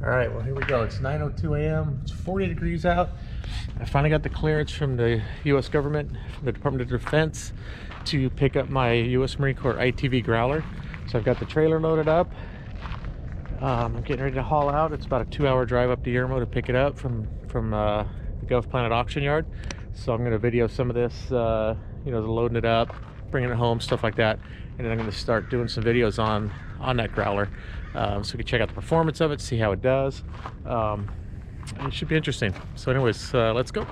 All right, well, here we go. It's 9:02 a.m. It's 40 degrees out. I finally got the clearance from the U.S. government, from the Department of Defense, to pick up my U.S. Marine Corps ITV Growler. So I've got the trailer loaded up. I'm getting ready to haul out. It's about a 2-hour drive up to Yermo to pick it up from the Gulf Planet auction yard. So I'm going to video some of this, you know, loading it up, bringing it home, stuff like that. And then I'm going to start doing some videos on that Growler, so we can check out the performance of it, see how it does. It should be interesting. So anyways, let's go.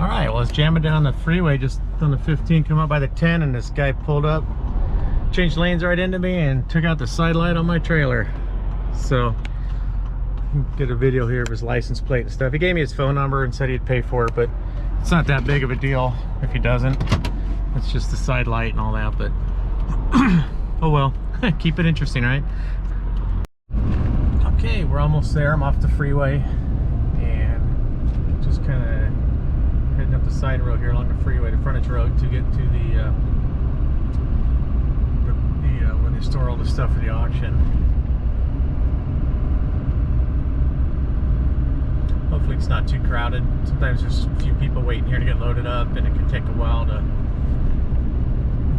I was jamming down the freeway just on the 15, come up by the 10, and this guy pulled up, changed lanes right into me, and took out the side light on my trailer. So get a video here of his license plate and stuff. He gave me his phone number and said he'd pay for it, but it's not that big of a deal if he doesn't. It's just the side light and all that, but oh well. Keep it interesting, right? Okay, we're almost there. I'm off the freeway and just kind of heading up the side road here along the freeway, the frontage road, to get to the where they store all the stuff for the auction. Hopefully it's not too crowded. Sometimes there's a few people waiting here to get loaded up, and it can take a while to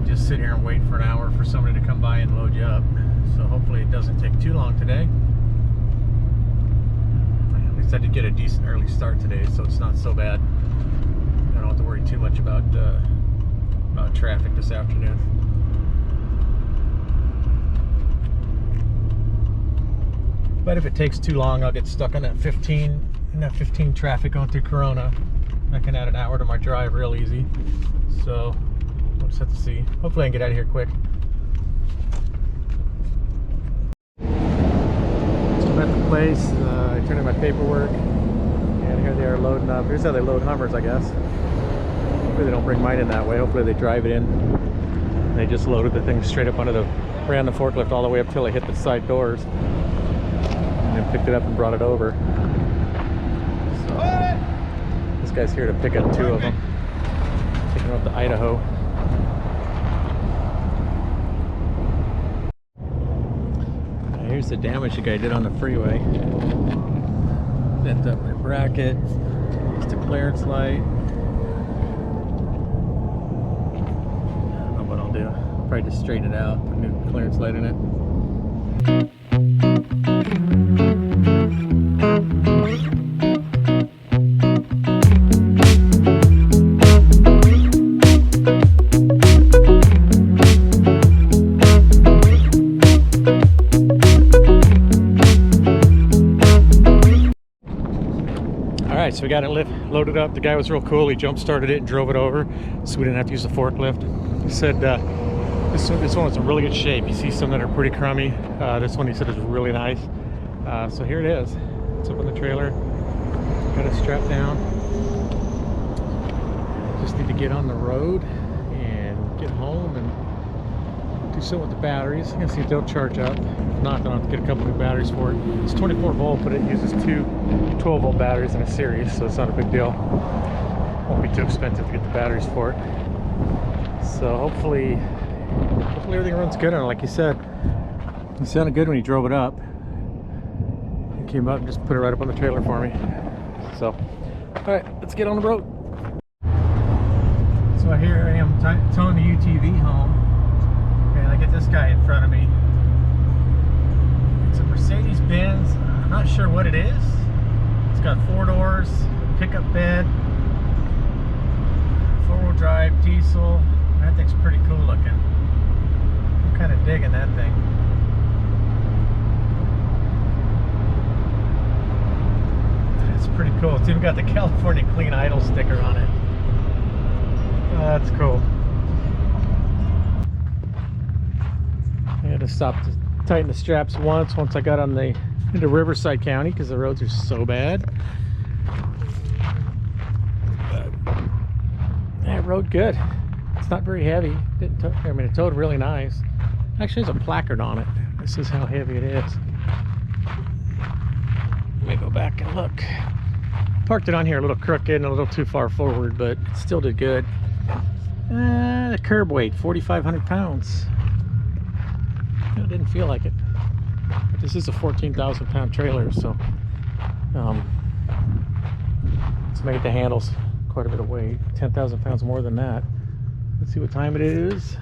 just sit here and wait for an hour for somebody to come by and load you up. So hopefully it doesn't take too long today. At least I did get a decent early start today, so it's not so bad. I don't have to worry too much about traffic this afternoon. But if it takes too long, I'll get stuck on that 15 traffic going through Corona. I can add an hour to my drive real easy. So we'll just have to see. Hopefully I can get out of here quick. So I'm at the place. I turned in my paperwork, and here they are loading up. Here's how they load Hummers, I guess. Hopefully they don't bring mine in that way. Hopefully they drive it in. And they just loaded the thing straight up onto ran the forklift all the way up till it hit the side doors, and then picked it up and brought it over. So this guy's here to pick up 2 of them, taking them up to Idaho. Here's the damage the guy did on the freeway. Bent up my bracket. It's the clearance light. I don't know what I'll do. Probably just straighten it out, put a new clearance light in it. Alright, so we got it loaded up. The guy was real cool. He jump started it and drove it over, so we didn't have to use the forklift. He said this one was in really good shape. You see some that are pretty crummy. This one he said is really nice. So here it is. It's up on the trailer. Got it strapped down. Just need to get on the road and get home and do something with the batteries. I'm gonna see if they'll charge up. If not, then I'll have to get a couple new batteries for it. It's 24 volt, but it uses 2 12 volt batteries in a series, so it's not a big deal. Won't be too expensive to get the batteries for it. So hopefully everything runs good on it. Like you said, it sounded good when he drove it up. He came up and just put it right up on the trailer for me. So, all right, let's get on the road. So here I am towing the UTV home, and I get this guy in front of me. It's a Mercedes-Benz. I'm not sure what it is. It's got 4 doors, pickup bed, 4-wheel drive, diesel. That thing's pretty cool looking. I'm kind of digging that thing. It's pretty cool. It's even got the California Clean Idle sticker on it. That's cool. I had to stop to tighten the straps once I got on into Riverside County because the roads are so bad. But that rode good. It's not very heavy. I mean, it towed really nice. Actually, there's a placard on it. This is how heavy it is. Let me go back and look. Parked it on here a little crooked and a little too far forward, but it still did good. The curb weight, 4,500 pounds. It didn't feel like it. But this is a 14,000 pound trailer, so it's made the handles quite a bit of weight. 10,000 pounds more than that. Let's see what time it is.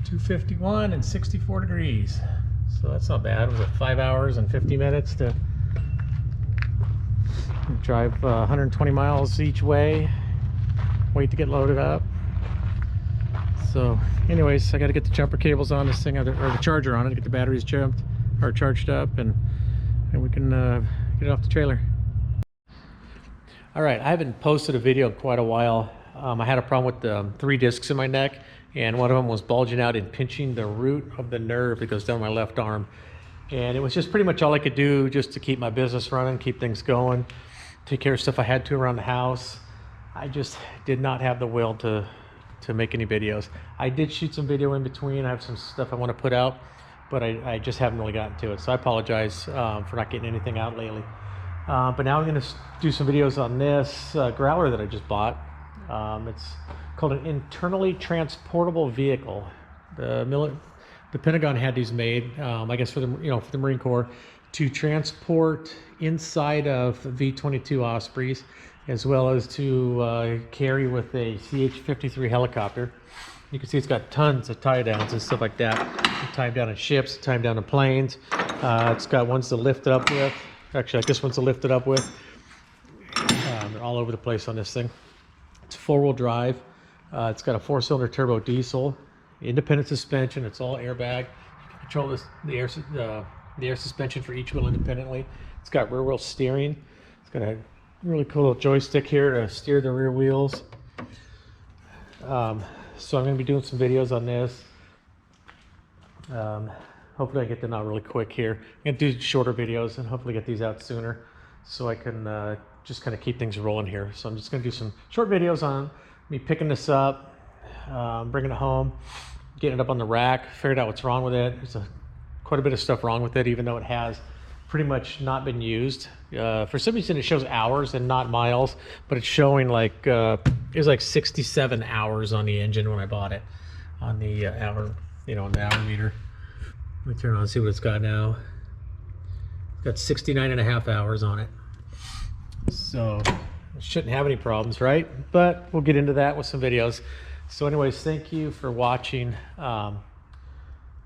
2:51 and 64 degrees. So that's not bad. It was 5 hours and 50 minutes to drive 120 miles each way. Wait to get loaded up. So anyways, I got to get the jumper cables on this thing, or the charger on it, to get the batteries charged up, and we can get it off the trailer. All right, I haven't posted a video in quite a while. I had a problem with the 3 discs in my neck, and one of them was bulging out and pinching the root of the nerve that goes down my left arm. And it was just pretty much all I could do just to keep my business running, keep things going, take care of stuff I had to around the house. I just did not have the will to make any videos. I did shoot some video in between. I have some stuff I want to put out, but I just haven't really gotten to it. So I apologize for not getting anything out lately. But now I'm going to do some videos on this Growler that I just bought. It's called an internally transportable vehicle. The Pentagon had these made, I guess for the Marine Corps, to transport inside of V-22 Ospreys, as well as to carry with a CH-53 helicopter. You can see it's got tons of tie downs and stuff like that. You tie them down in ships, tie them down in planes. It's got ones to lift it up with. Actually, I guess ones to lift it up with. They're all over the place on this thing. It's 4-wheel drive. It's got a 4-cylinder turbo diesel, independent suspension. It's all airbag. You can control the air suspension for each wheel independently. It's got rear wheel steering. It's got a really cool little joystick here to steer the rear wheels. So I'm going to be doing some videos on this. Hopefully I get them out really quick here. I'm going to do shorter videos and hopefully get these out sooner so I can just kind of keep things rolling here. So I'm just going to do some short videos on me picking this up, bringing it home, getting it up on the rack, figured out what's wrong with it. There's quite a bit of stuff wrong with it, even though it has pretty much not been used. For some reason it shows hours and not miles, but it's showing like it was like 67 hours on the engine when I bought it, on the hour, on the hour meter. Let me turn on and see what it's got now. It's got 69.5 hours on it. So it shouldn't have any problems, right? But we'll get into that with some videos. So anyways, thank you for watching.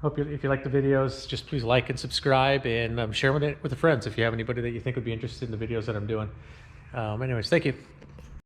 Hope if you like the videos, just please like and subscribe, and share it with the friends if you have anybody that you think would be interested in the videos that I'm doing. Anyways, thank you.